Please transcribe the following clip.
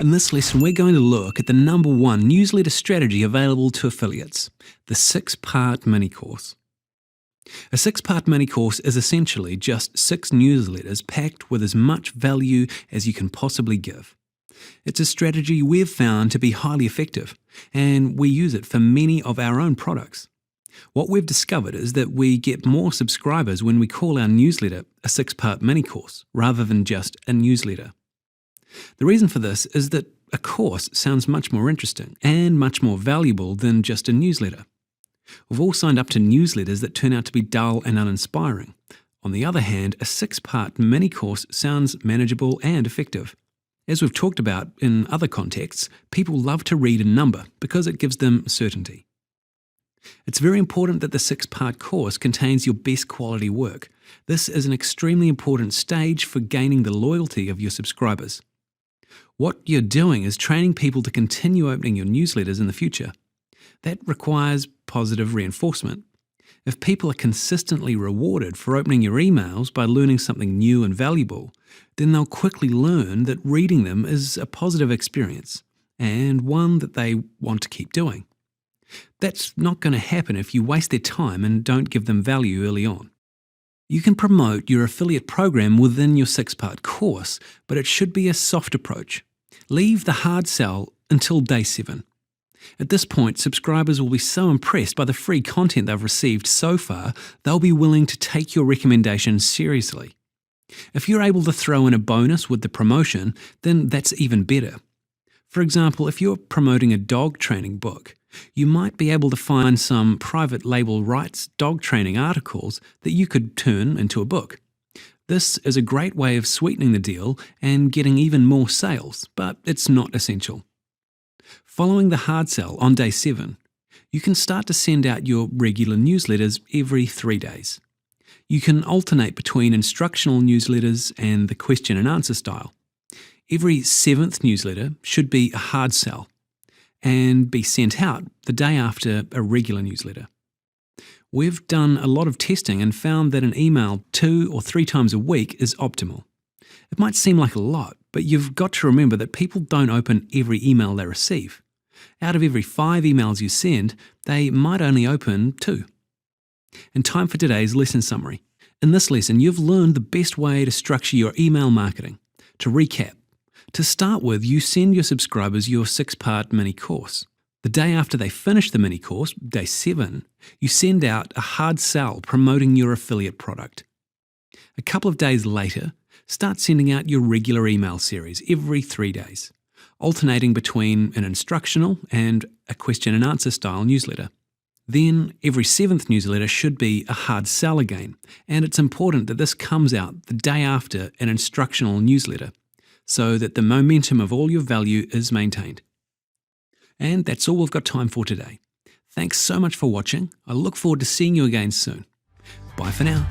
In this lesson, we're going to look at the number one newsletter strategy available to affiliates, the 6-part mini course. A 6-part mini course is essentially just 6 newsletters packed with as much value as you can possibly give. It's a strategy we've found to be highly effective, and we use it for many of our own products. What we've discovered is that we get more subscribers when we call our newsletter a 6-part mini course rather than just a newsletter. The reason for this is that a course sounds much more interesting and much more valuable than just a newsletter. We've all signed up to newsletters that turn out to be dull and uninspiring. On the other hand, a 6-part mini course sounds manageable and effective. As we've talked about in other contexts, people love to read a number because it gives them certainty. It's very important that the 6-part course contains your best quality work. This is an extremely important stage for gaining the loyalty of your subscribers. What you're doing is training people to continue opening your newsletters in the future. That requires positive reinforcement. If people are consistently rewarded for opening your emails by learning something new and valuable, then they'll quickly learn that reading them is a positive experience and one that they want to keep doing. That's not going to happen if you waste their time and don't give them value early on. You can promote your affiliate program within your 6-part course, but it should be a soft approach. Leave the hard sell until day 7. At this point, subscribers will be so impressed by the free content they've received so far, they'll be willing to take your recommendation seriously. If you're able to throw in a bonus with the promotion, then that's even better. For example, if you're promoting a dog training book, you might be able to find some private label rights dog training articles that you could turn into a book. This is a great way of sweetening the deal and getting even more sales, but it's not essential. Following the hard sell on day 7, you can start to send out your regular newsletters every 3 days. You can alternate between instructional newsletters and the question and answer style. Every 7th newsletter should be a hard sell and be sent out the day after a regular newsletter. We've done a lot of testing and found that an email 2 or 3 times a week is optimal. It might seem like a lot, but you've got to remember that people don't open every email they receive. Out of every 5 emails you send, they might only open 2. And time for today's lesson summary. In this lesson, you've learned the best way to structure your email marketing. To recap, to start with, you send your subscribers your 6-part mini course. The day after they finish the mini course, day 7, you send out a hard sell promoting your affiliate product. A couple of days later, start sending out your regular email series every 3 days, alternating between an instructional and a question and answer style newsletter. Then every 7th newsletter should be a hard sell again, and it's important that this comes out the day after an instructional newsletter, so that the momentum of all your value is maintained. And that's all we've got time for today. Thanks so much for watching. I look forward to seeing you again soon. Bye for now.